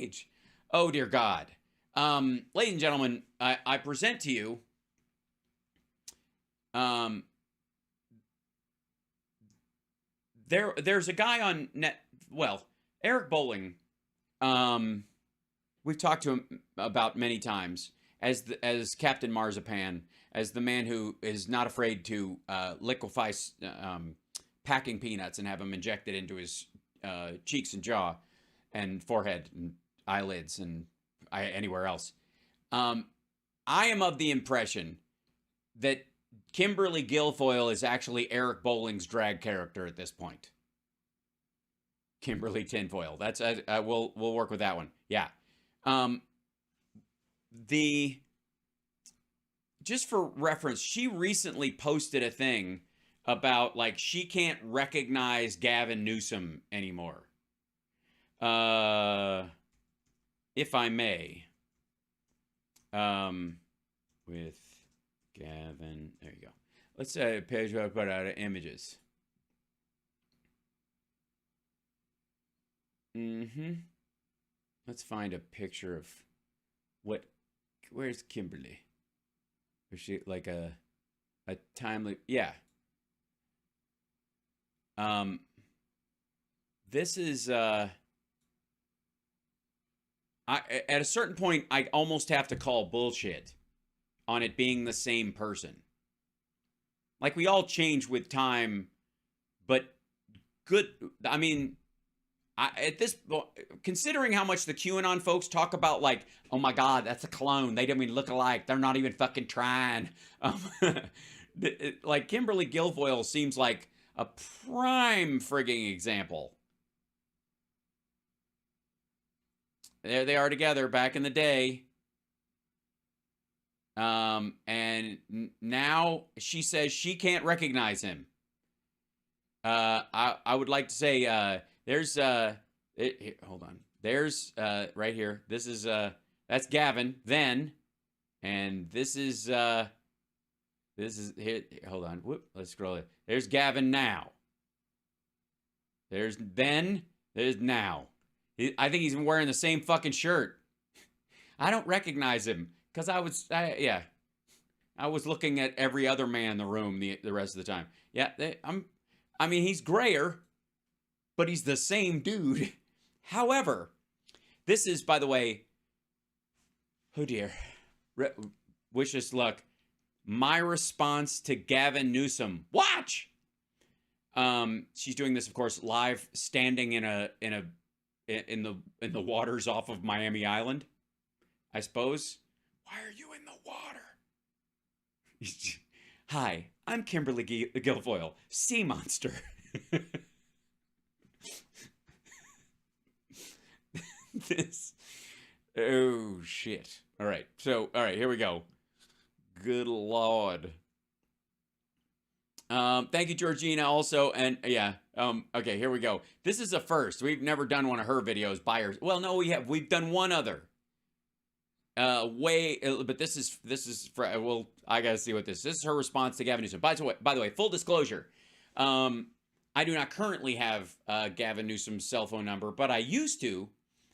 stage. Oh, dear God. Ladies and gentlemen, I present to you there's a guy on net. Well, Eric Bolling. We've talked to him about many times as Captain Marzipan, as the man who is not afraid to liquefy packing peanuts and have them injected into his cheeks and jaw and forehead and eyelids and anywhere else. I am of the impression that Kimberly Guilfoyle is actually Eric Bolling's drag character at this point. Kimberly Tinfoil. That's we'll work with that one. Yeah. Just for reference, she recently posted a thing about like she can't recognize Gavin Newsom anymore. If I may. With Gavin, there you go. Let's say a page where I put out images. Let's find a picture of where's Kimberly? Is she like a timely, yeah. This is at a certain point I almost have to call bullshit on it being the same person. Like we all change with time, but good. I mean, considering how much the QAnon folks talk about, like, oh my God, that's a clone. They don't even look alike. They're not even fucking trying. Like Kimberly Guilfoyle seems like a prime frigging example. There they are together back in the day. And now she says she can't recognize him. I would like to say, there's, hold on. There's, right here. This is, that's Gavin then. And this is here, hold on. Whoop, let's scroll it. There's Gavin now. There's then, there's now. I think he's wearing the same fucking shirt. I don't recognize him because I was looking at every other man in the room the rest of the time. Yeah, I mean, he's grayer, but he's the same dude. However, this is, by the way, oh dear, wish us luck. My response to Gavin Newsom. Watch. She's doing this, of course, live, standing in the waters off of Miami Island, I suppose. Why are you in the water? Hi, I'm Kimberly Guilfoyle, sea monster. Oh shit. All right, here we go. Good Lord. Thank you, Georgina, also, and yeah, okay, here we go. This is a first. We've never done one of her videos by her. Well, no, we have. We've done one other. But this is for, well, I gotta see what this is her response to Gavin Newsom. By the way, full disclosure, I do not currently have Gavin Newsom's cell phone number, but I used to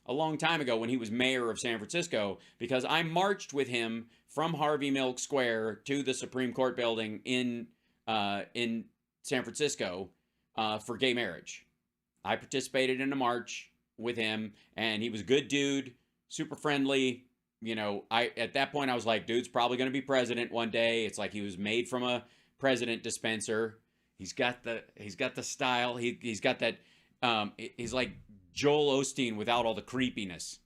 a long time ago when he was mayor of San Francisco, because I marched with him from Harvey Milk Square to the Supreme Court building in San Francisco for gay marriage. I participated in a march with him, and he was a good dude, super friendly. You know, at that point I was like, dude's probably going to be president one day. It's like he was made from a president dispenser. He's got the style. He's got that. He's like Joel Osteen without all the creepiness.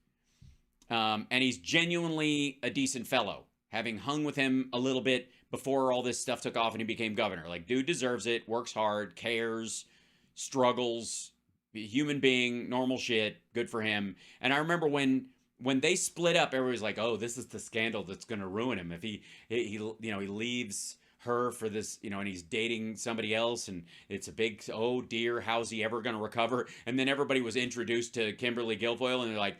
And he's genuinely a decent fellow, having hung with him a little bit before all this stuff took off and he became governor. Like, dude deserves it, works hard, cares, struggles, human being, normal shit, good for him. And I remember when they split up, everybody's like, oh, this is the scandal that's going to ruin him. If he leaves her for this, and he's dating somebody else, and it's a big, oh dear, how's he ever going to recover? And then everybody was introduced to Kimberly Guilfoyle, and they're like,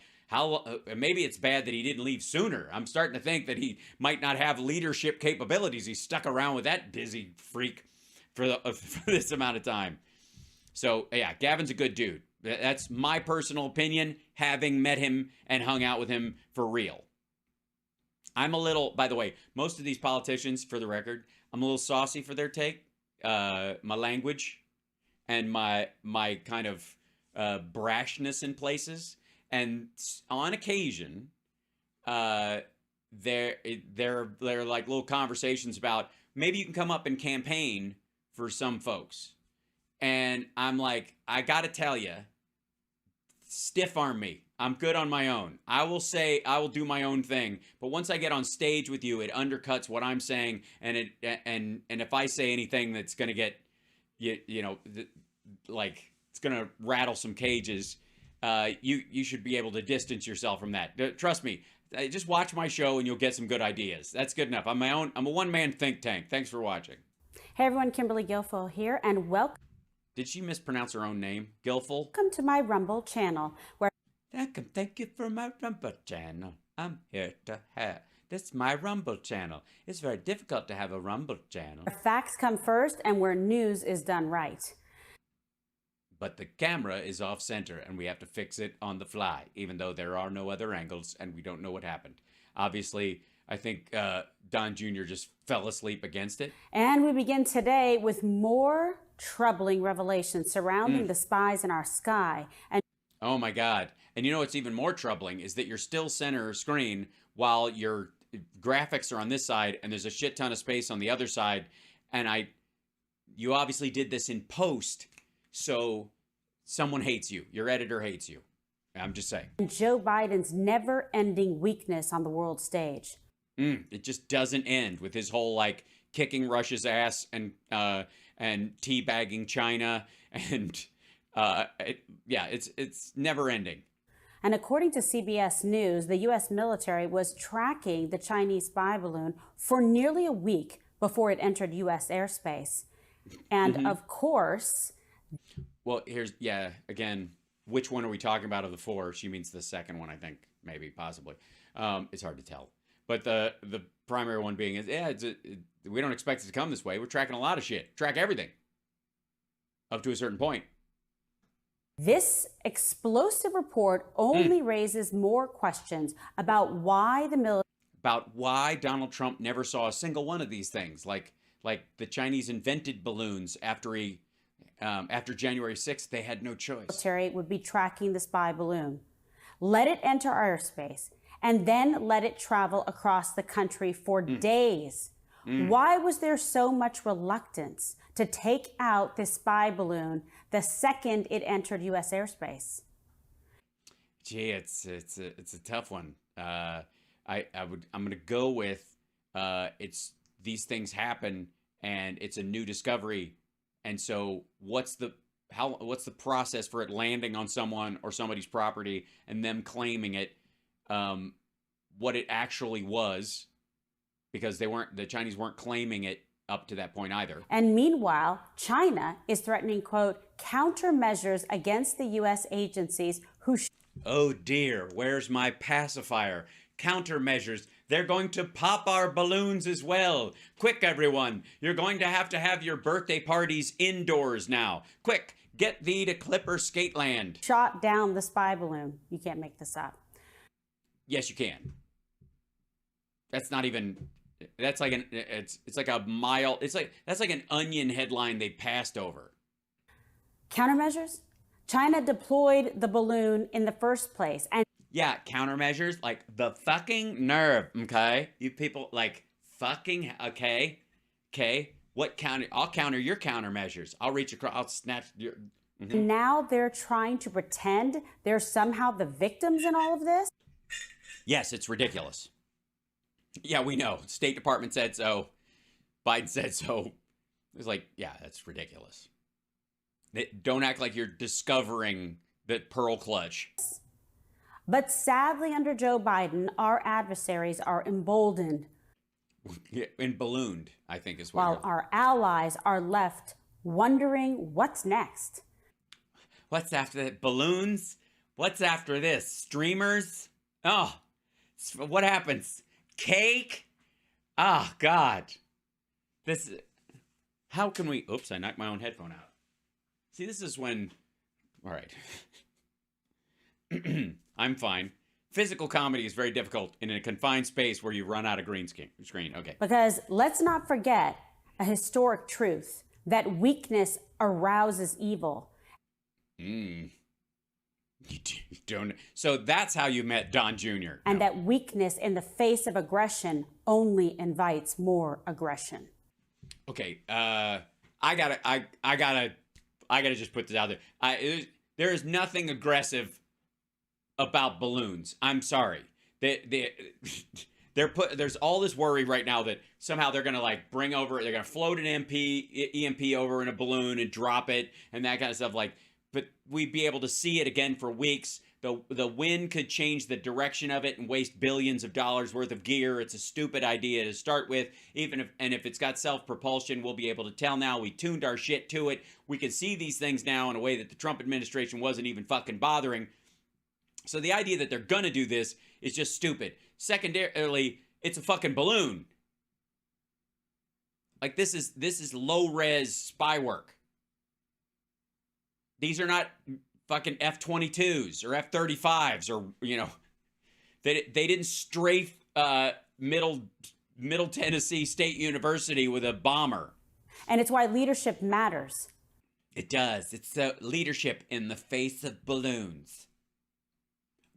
maybe it's bad that he didn't leave sooner. I'm starting to think that he might not have leadership capabilities. He's stuck around with that busy freak for this amount of time. So yeah, Gavin's a good dude. That's my personal opinion, having met him and hung out with him for real. I'm a little, by the way, most of these politicians, for the record, I'm a little saucy for their take. My language and my kind of brashness in places. And on occasion, there are like little conversations about maybe you can come up and campaign for some folks. And I'm like, I gotta tell you, stiff arm me. I'm good on my own. I will do my own thing. But once I get on stage with you, it undercuts what I'm saying. And if I say anything that's gonna get, like it's gonna rattle some cages, you should be able to distance yourself from that. Trust me. Just watch my show and you'll get some good ideas. That's good enough. I'm a one-man think tank. Thanks for watching. Hey everyone, Kimberly Guilfoyle here, and welcome. Did she mispronounce her own name? Guilfoyle? Welcome to my Rumble channel, where thank you for my Rumble channel. I'm here to have. This is my Rumble channel. It's very difficult to have a Rumble channel. facts come first and where news is done right. But the camera is off center and we have to fix it on the fly, even though there are no other angles and we don't know what happened. Obviously, I think Don Jr. just fell asleep against it. And we begin today with more troubling revelations surrounding the spies in our sky. And oh my God. And you know what's even more troubling is that you're still center screen while your graphics are on this side and there's a shit ton of space on the other side. And you obviously did this in post, so someone hates you. Your editor hates you. I'm just saying. Joe Biden's never-ending weakness on the world stage. It just doesn't end with his whole like kicking Russia's ass and teabagging China and it's never ending. And according to CBS News, the U.S. military was tracking the Chinese spy balloon for nearly a week before it entered U.S. airspace. And of course, well, again, which one are we talking about of the four? She means the second one, I think, maybe, possibly. It's hard to tell. But the primary one being is, we don't expect it to come this way. We're tracking a lot of shit. Track everything. Up to a certain point. This explosive report only raises more questions about why the military... About why Donald Trump never saw a single one of these things. Like the Chinese invented balloons after January 6th, they had no choice. Military would be tracking the spy balloon. Let it enter airspace and then let it travel across the country for days. Why was there so much reluctance to take out this spy balloon the second it entered U.S. airspace? Gee, it's a tough one. I'm going to go with these things happen and it's a new discovery. And so what's the process for it landing on someone or somebody's property and them claiming it, what it actually was, because the Chinese weren't claiming it up to that point either. And meanwhile, China is threatening, quote, countermeasures against the U.S. agencies who... Oh dear, where's my pacifier? Countermeasures. They're going to pop our balloons as well. Quick, everyone. You're going to have your birthday parties indoors now. Quick, get thee to Clipper Skateland. Shot down the spy balloon. You can't make this up. Yes, you can. That's not even... That's like it's like a mile. That's like an Onion headline they passed over. Countermeasures? China deployed the balloon in the first place. And yeah, countermeasures, like the fucking nerve, okay? You people, like, fucking, okay? What counter? I'll counter your countermeasures. I'll reach across, I'll snatch your... Now they're trying to pretend they're somehow the victims in all of this? Yes, it's ridiculous. Yeah, we know. State Department said so. Biden said so. It's like, yeah, that's ridiculous. Don't act like you're discovering the pearl clutch. But sadly, under Joe Biden, our adversaries are emboldened. And ballooned, I think is what. While our allies are left wondering what's next. What's after that? Balloons? What's after this? Streamers? Oh, what happens? Cake? Ah, oh, God. How can we... Oops, I knocked my own headphone out. See, this is when... All right. I'm fine. Physical comedy is very difficult in a confined space where you run out of green screen. Okay. Because let's not forget a historic truth that weakness arouses evil. You don't. So that's how you met Don Jr. And that weakness in the face of aggression only invites more aggression. Okay. I gotta just put this out there. There is nothing aggressive about balloons. I'm sorry. There's all this worry right now that somehow they're gonna like they're gonna float an EMP over in a balloon and drop it and that kind of stuff. Like, but we'd be able to see it again for weeks. The wind could change the direction of it and waste billions of dollars worth of gear. It's a stupid idea to start with. If it's got self-propulsion, we'll be able to tell now. We tuned our shit to it. We can see these things now in a way that the Trump administration wasn't even fucking bothering. So the idea that they're gonna do this is just stupid. Secondarily, it's a fucking balloon. Like, this is low-res spy work. These are not fucking F-22s or F-35s or, they didn't strafe Middle Tennessee State University with a bomber. And it's why leadership matters. It does. It's the leadership in the face of balloons.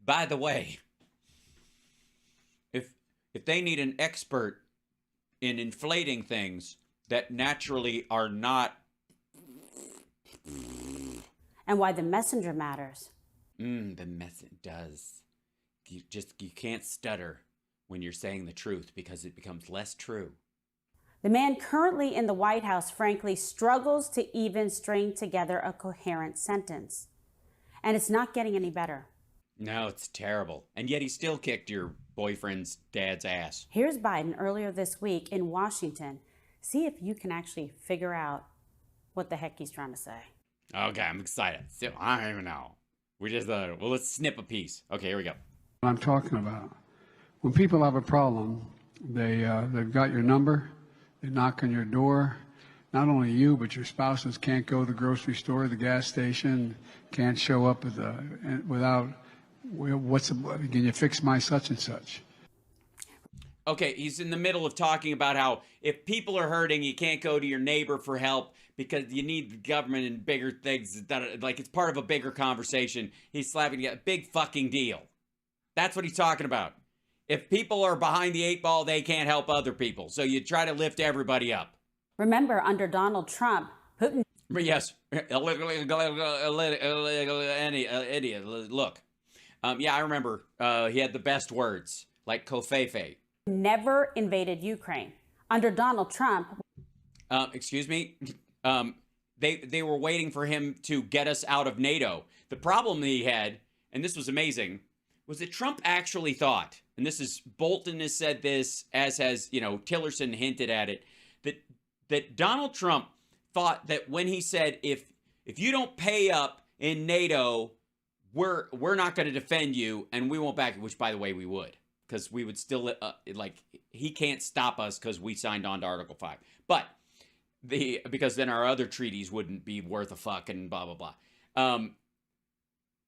By the way, if they need an expert in inflating things that naturally are not... And why the messenger matters. The message does. You can't stutter when you're saying the truth because it becomes less true. The man currently in the White House, frankly, struggles to even string together a coherent sentence. And it's not getting any better. No, it's terrible. And yet he still kicked your boyfriend's dad's ass. Here's Biden earlier this week in Washington. See if you can actually figure out what the heck he's trying to say. Okay, I'm excited. So, I don't even know. We just let's snip a piece. Okay, here we go. What I'm talking about. When people have a problem, they've got your number, they knock on your door. Not only you, but your spouses can't go to the grocery store, the gas station, can't show up without, can you fix my such and such? Okay, he's in the middle of talking about how if people are hurting, you can't go to your neighbor for help because you need the government and bigger things. Like, it's part of a bigger conversation. He's slapping you. Big fucking deal. That's what he's talking about. If people are behind the eight ball, they can't help other people. So you try to lift everybody up. Remember, under Donald Trump, Putin... Yes. Idiot. Look. Yeah, I remember he had the best words, like Kofefe. Never invaded Ukraine. Under Donald Trump... Excuse me? They were waiting for him to get us out of NATO. The problem that he had, and this was amazing, was that Trump actually thought, and this is, Bolton has said this, as has, Tillerson hinted at it, that Donald Trump thought that when he said, if you don't pay up in NATO, we're not going to defend you and we won't back you, which, by the way, we would, because we would still, he can't stop us because we signed on to Article 5. But because then our other treaties wouldn't be worth a fuck and blah, blah, blah.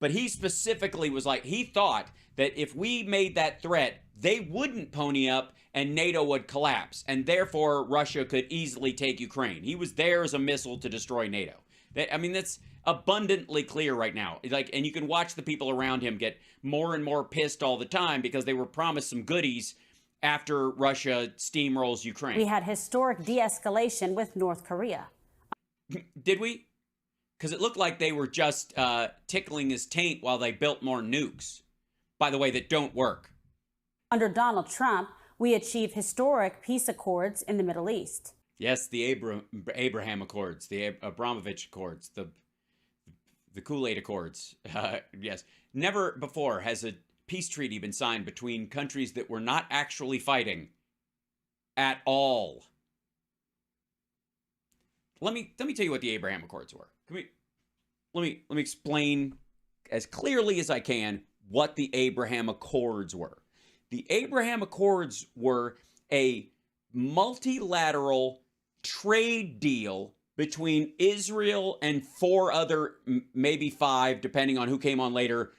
But he specifically was like, he thought that if we made that threat, they wouldn't pony up and NATO would collapse. And therefore, Russia could easily take Ukraine. He was there as a missile to destroy NATO. That's abundantly clear right now. And you can watch the people around him get more and more pissed all the time because they were promised some goodies after Russia steamrolls Ukraine. We had historic de-escalation with North Korea. Did we? Because it looked like they were just tickling his taint while they built more nukes, by the way, that don't work. Under Donald Trump, we achieved historic peace accords in the Middle East. Yes, the Abraham Accords, the Abramovich Accords, the Kool-Aid Accords. Yes. Never before has a peace treaty been signed between countries that were not actually fighting at all. Let me tell you what the Abraham Accords were. Let me explain as clearly as I can what the Abraham Accords were. The Abraham Accords were a multilateral trade deal between Israel and four other, maybe five, depending on who came on later,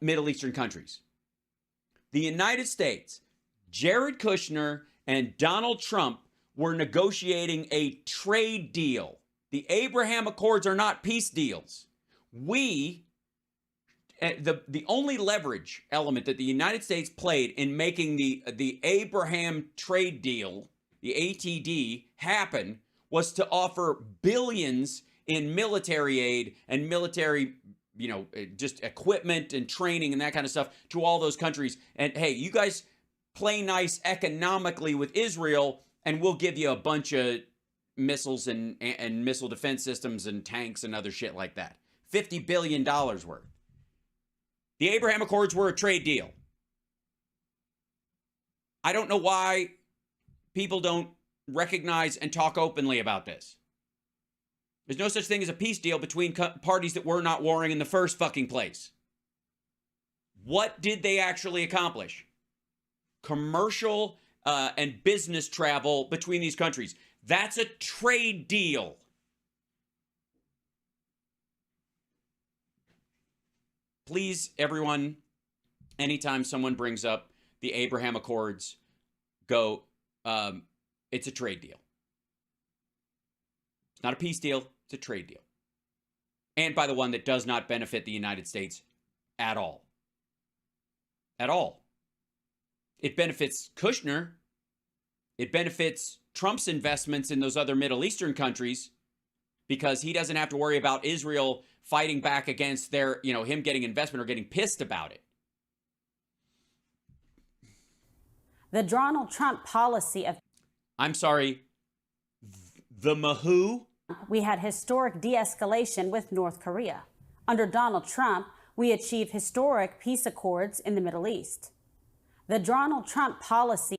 Middle Eastern countries. The United States, Jared Kushner and Donald Trump were negotiating a trade deal. The Abraham Accords are not peace deals. The only leverage element that the United States played in making the Abraham trade deal, the ATD, happen was to offer billions in military aid and military, just equipment and training and that kind of stuff to all those countries. And hey, you guys play nice economically with Israel, and we'll give you a bunch of missiles and missile defense systems and tanks and other shit like that. $50 billion worth. The Abraham Accords were a trade deal. I don't know why people don't recognize and talk openly about this. There's no such thing as a peace deal between parties that were not warring in the first fucking place. What did they actually accomplish? Commercial and business travel between these countries. That's a trade deal. Please, everyone, anytime someone brings up the Abraham Accords, go, it's a trade deal. It's not a peace deal, it's a trade deal. And by the one that does not benefit the United States at all. At all. It benefits Kushner. It benefits Trump's investments in those other Middle Eastern countries because he doesn't have to worry about Israel fighting back against their, him getting investment or getting pissed about it. The Donald Trump policy of... I'm sorry, the Mahoo? We had historic de-escalation with North Korea. Under Donald Trump, we achieved historic peace accords in the Middle East. The Donald Trump policy...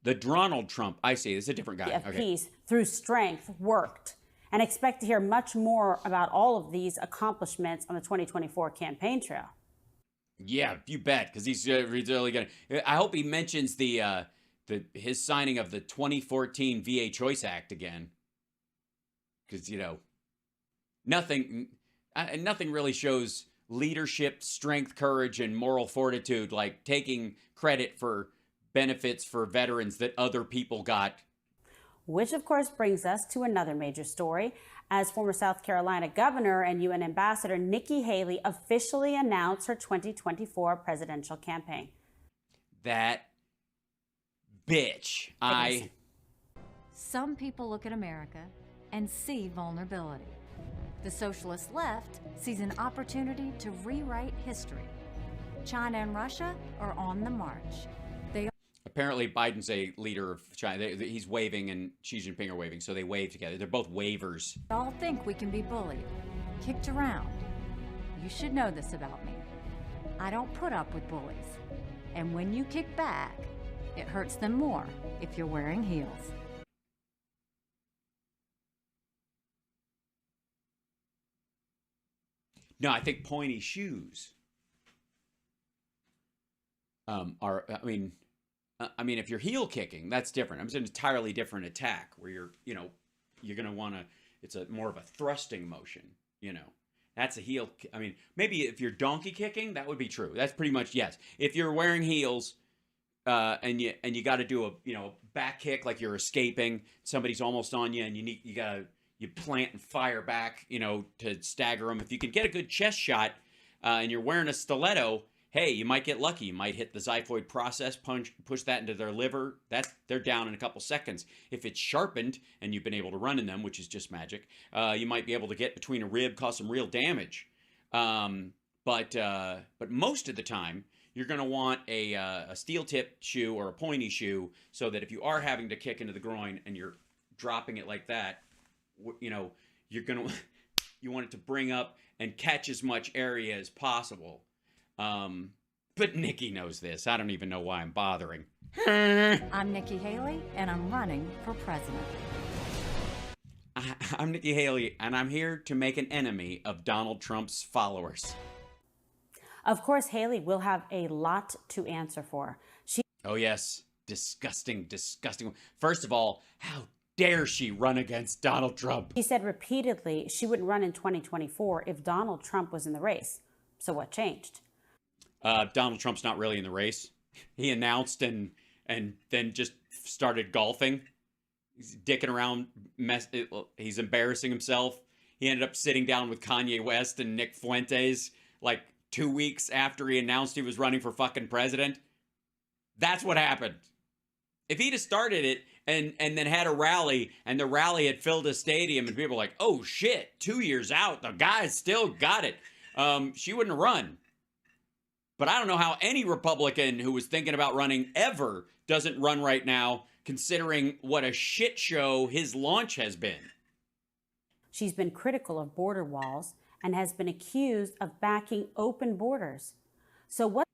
The Donald Trump, I see, this is a different guy. Of peace through strength worked. And expect to hear much more about all of these accomplishments on the 2024 campaign trail. Yeah, you bet, because he's really going to... I hope he mentions his signing of the 2014 VA Choice Act again. Because, nothing really shows leadership, strength, courage, and moral fortitude like taking credit for benefits for veterans that other people got. Which, of course, brings us to another major story, as former South Carolina governor and UN ambassador Nikki Haley officially announced her 2024 presidential campaign. That bitch. Some people look at America and see vulnerability. The socialist left sees an opportunity to rewrite history. China and Russia are on the march. Apparently, Biden's a leader of China. He's waving and Xi Jinping are waving, so they wave together. They're both wavers. All think we can be bullied, kicked around. You should know this about me. I don't put up with bullies. And when you kick back, it hurts them more if you're wearing heels. No, I think pointy shoes if you're heel kicking, that's different. It's an entirely different attack where you're going to want to, it's more of a thrusting motion, That's a heel. Maybe if you're donkey kicking, that would be true. That's pretty much, yes. If you're wearing heels and you got to do a, back kick like you're escaping, somebody's almost on you and you plant and fire back, to stagger them. If you can get a good chest shot and you're wearing a stiletto, hey, you might get lucky. You might hit the xiphoid process, push that into their liver. They're down in a couple seconds. If it's sharpened and you've been able to run in them, which is just magic, you might be able to get between a rib, cause some real damage. But most of the time, you're going to want a steel-tipped shoe or a pointy shoe so that if you are having to kick into the groin and you're dropping it like that, you want it to bring up and catch as much area as possible. But Nikki knows this. I don't even know why I'm bothering. I'm Nikki Haley, and I'm running for president. I'm Nikki Haley, and I'm here to make an enemy of Donald Trump's followers. Of course, Haley will have a lot to answer for. Oh, yes. Disgusting, disgusting. First of all, how dare she run against Donald Trump? She said repeatedly she wouldn't run in 2024 if Donald Trump was in the race. So what changed? Donald Trump's not really in the race. He announced and then just started golfing. He's dicking around. He's embarrassing himself. He ended up sitting down with Kanye West and Nick Fuentes like 2 weeks after he announced he was running for fucking president. That's what happened. If he'd have started it and then had a rally, and the rally had filled a stadium, and people were like, oh shit, 2 years out, the guy's still got it. She wouldn't have run. But I don't know how any Republican who was thinking about running ever doesn't run right now, considering what a shit show his launch has been. She's been critical of border walls and has been accused of backing open borders. So what?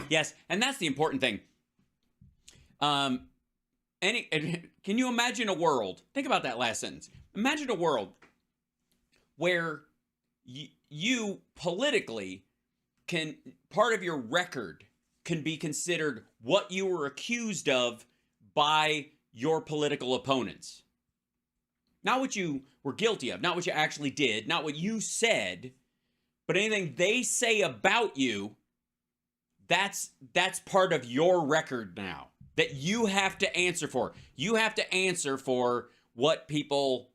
Yes, and that's the important thing. Can you imagine a world? Think about that last sentence. Imagine a world where you politically can, part of your record can be considered what you were accused of by your political opponents. Not what you were guilty of, not what you actually did, not what you said, but anything they say about you, that's part of your record now that you have to answer for. You have to answer for what people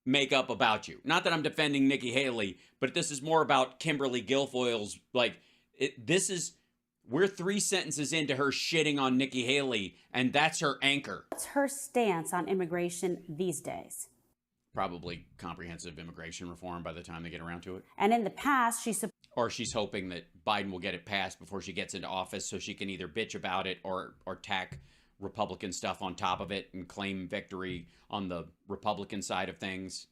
make up about you. Not that I'm defending Nikki Haley, but this is more about Kimberly Guilfoyle's, we're 3 sentences into her shitting on Nikki Haley, and that's her anchor. What's her stance on immigration these days? Probably comprehensive immigration reform by the time they get around to it. And in the past, or she's hoping that Biden will get it passed before she gets into office so she can either bitch about it or tack Republican stuff on top of it and claim victory on the Republican side of things.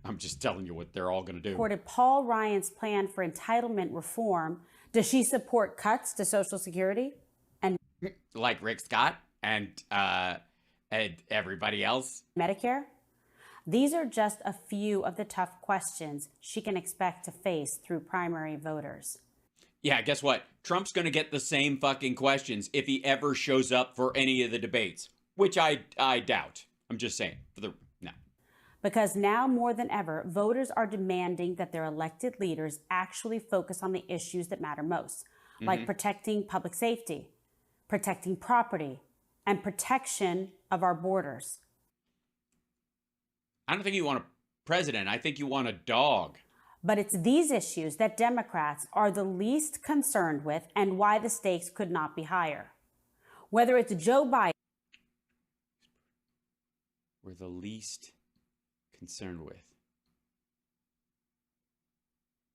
I'm just telling you what they're all going to do. Supported Paul Ryan's plan for entitlement reform. Does she support cuts to Social Security? And like Rick Scott and everybody else? Medicare? These are just a few of the tough questions she can expect to face through primary voters. Yeah, guess what? Trump's going to get the same fucking questions if he ever shows up for any of the debates, which I doubt. I'm just saying. No. Because now more than ever, voters are demanding that their elected leaders actually focus on the issues that matter most, like protecting public safety, protecting property, and protection of our borders. I don't think you want a president. I think you want a dog. But it's these issues that Democrats are the least concerned with and why the stakes could not be higher. Whether it's Joe Biden. We're the least concerned with.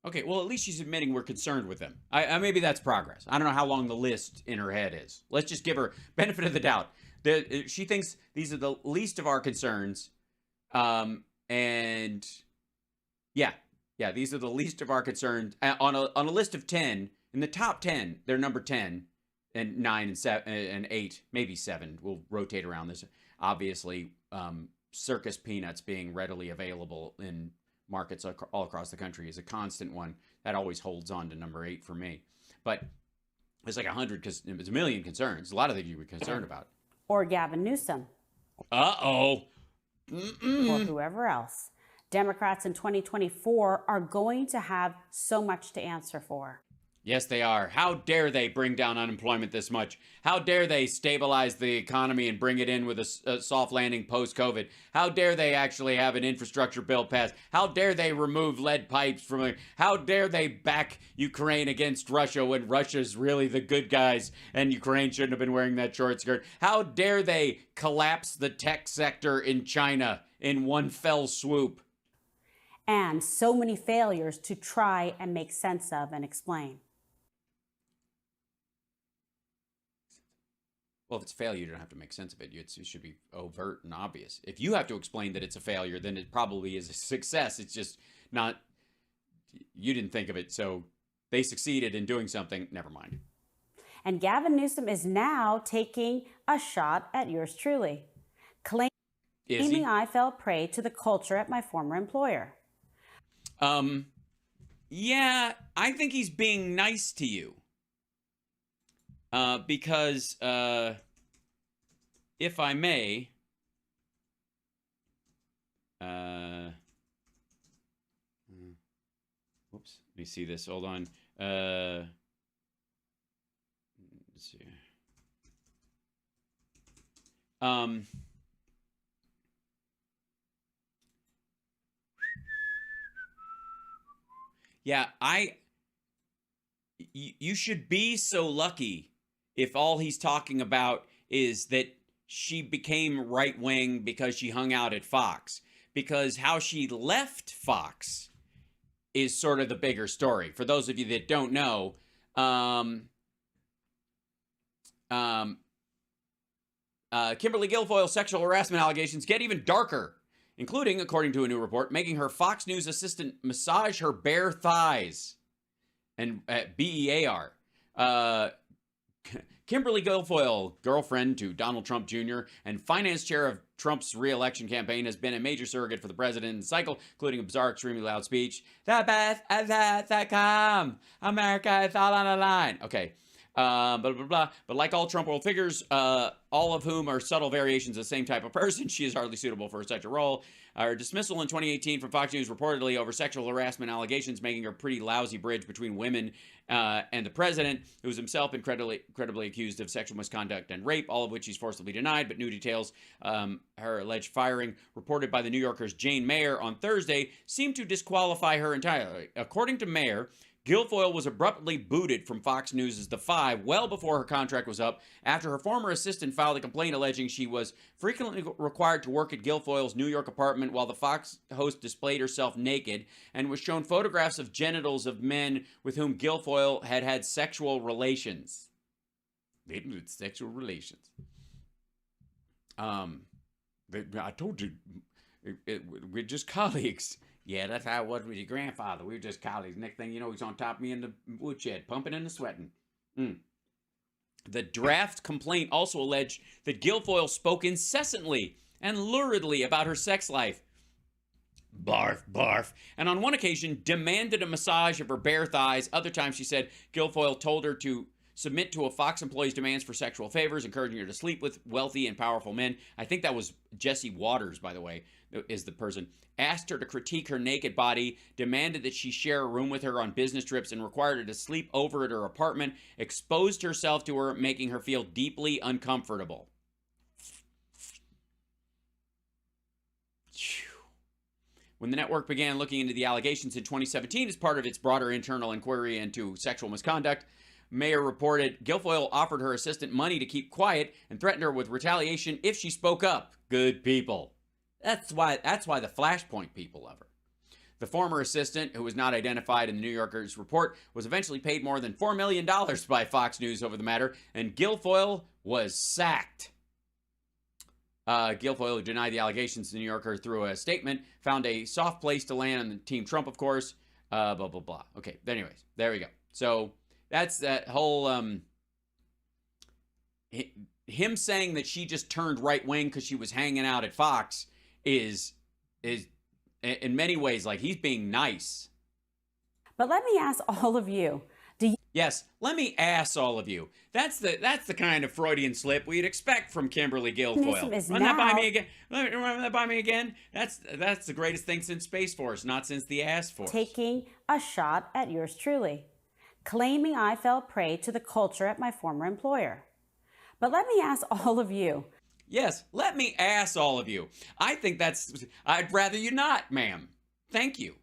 Okay, well, at least she's admitting we're concerned with them. Maybe that's progress. I don't know how long the list in her head is. Let's just give her benefit of the doubt. She thinks these are the least of our concerns. And yeah, these are the least of our concerns on a list of 10. In the top 10, they're number 10 and 9 and 7 and 8, maybe 7. We'll rotate around this. Obviously, circus peanuts being readily available in markets all across the country is a constant one that always holds on to number 8 for me. But it's like 100 because it's a million concerns. A lot of things you were concerned about. Or Gavin Newsom. Uh-oh. Or whoever else. Democrats in 2024 are going to have so much to answer for. Yes, they are. How dare they bring down unemployment this much? How dare they stabilize the economy and bring it in with a soft landing post-COVID? How dare they actually have an infrastructure bill passed? How dare they remove lead pipes from it? How dare they back Ukraine against Russia when Russia's really the good guys and Ukraine shouldn't have been wearing that short skirt? How dare they collapse the tech sector in China in one fell swoop? And so many failures to try and make sense of and explain. Well, if it's a failure, you don't have to make sense of it. It should be overt and obvious. If you have to explain that it's a failure, then it probably is a success. It's just not, you didn't think of it, so they succeeded in doing something. Never mind. And Gavin Newsom is now taking a shot at yours truly, claiming I fell prey to the culture at my former employer. Yeah, I think he's being nice to you. Because, if I may, me see this. Hold on. Let's see. Yeah, you should be so lucky if all he's talking about is that she became right-wing because she hung out at Fox. Because how she left Fox is sort of the bigger story. For those of you that don't know, Kimberly Guilfoyle's sexual harassment allegations get even darker, including, according to a new report, making her Fox News assistant massage her bare thighs. And BEAR. Kimberly Guilfoyle, girlfriend to Donald Trump Jr. and finance chair of Trump's re-election campaign, has been a major surrogate for the president in the cycle, including a bizarre, extremely loud speech. The best is yet to come. America is all on the line. Okay. Blah, blah, blah. But like all Trump world figures, all of whom are subtle variations of the same type of person, she is hardly suitable for such a role. Her dismissal in 2018 from Fox News reportedly over sexual harassment allegations, making her a pretty lousy bridge between women and the president, who was himself incredibly accused of sexual misconduct and rape, all of which he's forcibly denied. But new details, her alleged firing, reported by the New Yorker's Jane Mayer on Thursday, seemed to disqualify her entirely. According to Mayer, Guilfoyle was abruptly booted from Fox News' The Five well before her contract was up, after her former assistant filed a complaint alleging she was frequently required to work at Guilfoyle's New York apartment while the Fox host displayed herself naked and was shown photographs of genitals of men with whom Guilfoyle had had sexual relations. Sexual relations. I told you, we're just colleagues. Yeah, that's how it was with your grandfather. We were just colleagues. Next thing you know, he's on top of me in the woodshed, pumping and sweating. The draft complaint also alleged that Guilfoyle spoke incessantly and luridly about her sex life. Barf, barf. And on one occasion, demanded a massage of her bare thighs. Other times, she said Guilfoyle told her to submit to a Fox employee's demands for sexual favors, encouraging her to sleep with wealthy and powerful men. I think that was Jesse Waters, by the way, is the person. Asked her to critique her naked body, demanded that she share a room with her on business trips, and required her to sleep over at her apartment, exposed herself to her, making her feel deeply uncomfortable. When the network began looking into the allegations in 2017 as part of its broader internal inquiry into sexual misconduct, Mayer reported Guilfoyle offered her assistant money to keep quiet and threatened her with retaliation if she spoke up. Good people. That's why the Flashpoint people love her. The former assistant, who was not identified in the New Yorker's report, was eventually paid more than $4 million by Fox News over the matter, and Guilfoyle was sacked. Guilfoyle, who denied the allegations to the New Yorker through a statement, found a soft place to land on the Team Trump, of course. Blah, blah, blah. Okay, but anyways, there we go. So that's that whole... him saying that she just turned right-wing because she was hanging out at Fox is in many ways like he's being nice. But let me ask all of you, Yes, let me ask all of you. That's the kind of Freudian slip we'd expect from Kimberly Guilfoyle. Run that by me again. Run that by me again. That's the greatest thing since Space Force, not since the Ass Force. taking a shot at yours truly, claiming I fell prey to the culture at my former employer. But let me ask all of you. Yes, let me ask all of you. I think I'd rather you not, ma'am. Thank you.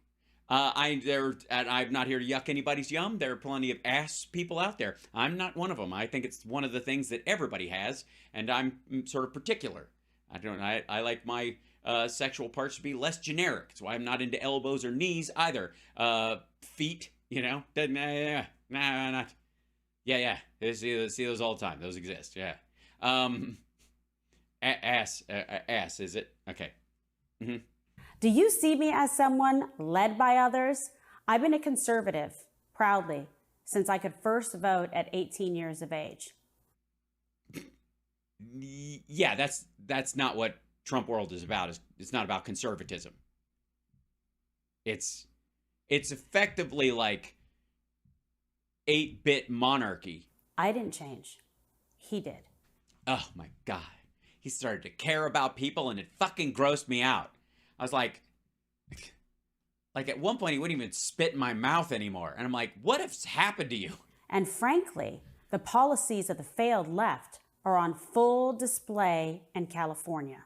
I'm not here to yuck anybody's yum. There are plenty of ass people out there. I'm not one of them. I think it's one of the things that everybody has, and I'm sort of particular. I like my sexual parts to be less generic. That's why I'm not into elbows or knees either. Feet, not. Yeah. See those all the time. Those exist. Yeah. Ass, is it? Okay. Mm-hmm. Do you see me as someone led by others? I've been a conservative, proudly, since I could first vote at 18 years of age. Yeah, that's not what Trump world is about. It's not about conservatism. It's effectively like 8-bit monarchy. I didn't change. He did. Oh my God. He started to care about people and it fucking grossed me out. I was like Like at one point, he wouldn't even spit in my mouth anymore. And I'm like, what has happened to you? And frankly, the policies of the failed left are on full display in California.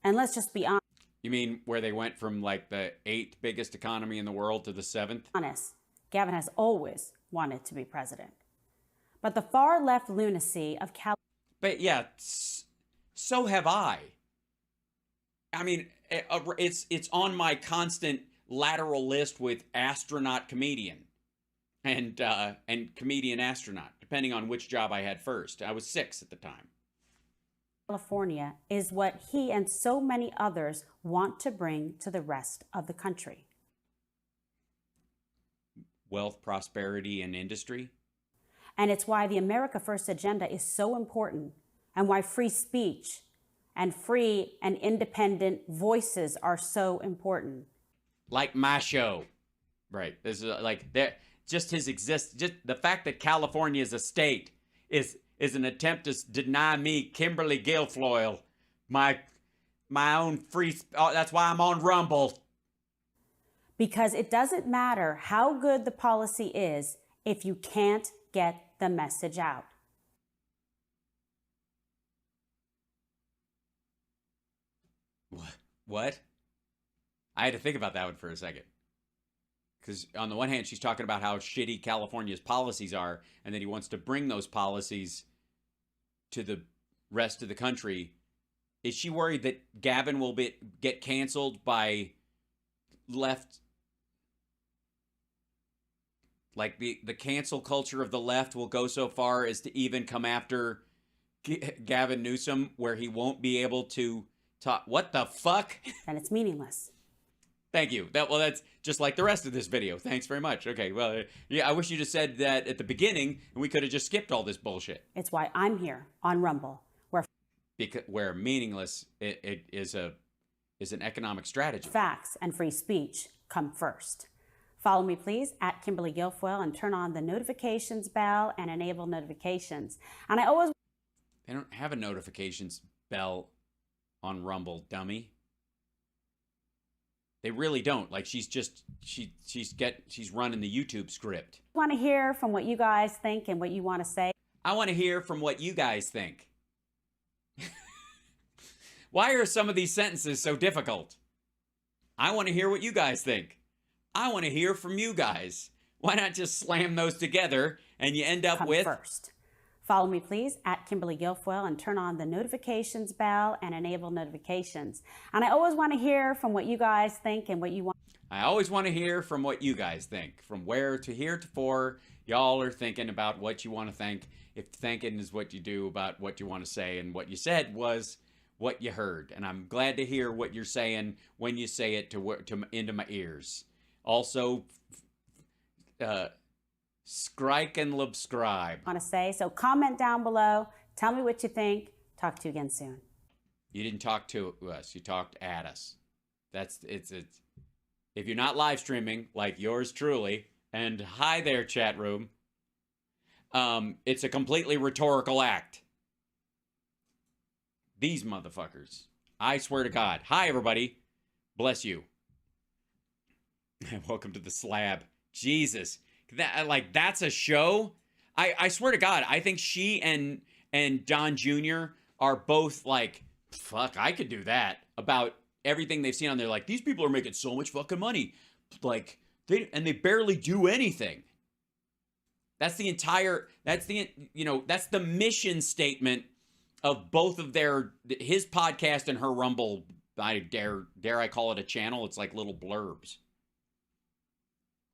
And let's just be honest. You mean where they went from like the 8th biggest economy in the world to the 7th? Gavin has always wanted to be president. But the far left lunacy of California. But yeah, so have I. I mean, it's on my constant lateral list with astronaut comedian and comedian astronaut, depending on which job I had first. I was 6 at the time. California is what he and so many others want to bring to the rest of the country. Wealth, prosperity, and industry. And it's why the America First agenda is so important, and why free speech and free and independent voices are so important. Like my show. Right. This is like that. Just his just the fact that California is a state is an attempt to deny me, Kimberly Guilfoyle, my own free. Oh, that's why I'm on Rumble. Because it doesn't matter how good the policy is if you can't get the message out. What? I had to think about that one for a second. Because on the one hand, she's talking about how shitty California's policies are, and that he wants to bring those policies to the rest of the country. Is she worried that Gavin will get canceled by left? Like the cancel culture of the left will go so far as to even come after Gavin Newsom, where he won't be able to talk. What the fuck? And it's meaningless. Thank you. That's just like the rest of this video. Thanks very much. Okay, well, yeah, I wish you just said that at the beginning, and we could have just skipped all this bullshit. It's why I'm here on Rumble, where meaningless it is an economic strategy. Facts and free speech come first. Follow me, please, at Kimberly Guilfoyle, and turn on the notifications bell and enable notifications. And I always... They don't have a notifications bell on Rumble, dummy. They really don't. Like, she's running the YouTube script. I want to hear from what you guys think and what you want to say. I want to hear from what you guys think. Why are some of these sentences so difficult? I want to hear what you guys think. I want to hear from you guys. Why not just slam those together and you end up with... First. Follow me, please, at Kimberly Guilfoyle, and turn on the notifications bell and enable notifications. And I always want to hear from what you guys think and what you want. I always want to hear from what you guys think. From where to heretofore, y'all are thinking about what you want to think. If thinking is what you do about what you want to say, and what you said was what you heard. And I'm glad to hear what you're saying when you say it into my ears. Also, strike and subscribe. Want to say, so comment down below. Tell me what you think. Talk to you again soon. You didn't talk to us. You talked at us. It's if you're not live streaming like yours truly, and hi there, chat room. It's a completely rhetorical act. These motherfuckers. I swear to God. Hi, everybody. Bless you. Welcome to the slab. Jesus. That's a show. I swear to God, I think she and Don Jr. are both like, fuck, I could do that, about everything they've seen on there. Like, these people are making so much fucking money. Like, they barely do anything. That's the mission statement of both of his podcast and her Rumble. I dare I call it a channel? It's like little blurbs.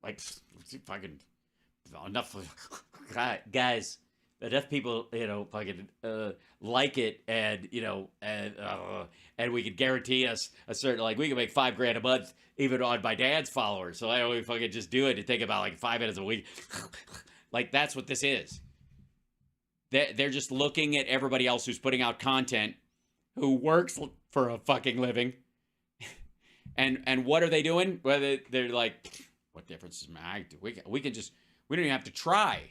Like, fucking enough, guys. Enough people, fucking like it, and and we could guarantee us a certain, like, we can make $5,000 a month even on my dad's followers. So I only fucking just do it to take about like 5 minutes a week. Like, that's what this is. They're just looking at everybody else who's putting out content, who works for a fucking living, and what are they doing? Well, they're like, what difference does it make? We don't even have to try.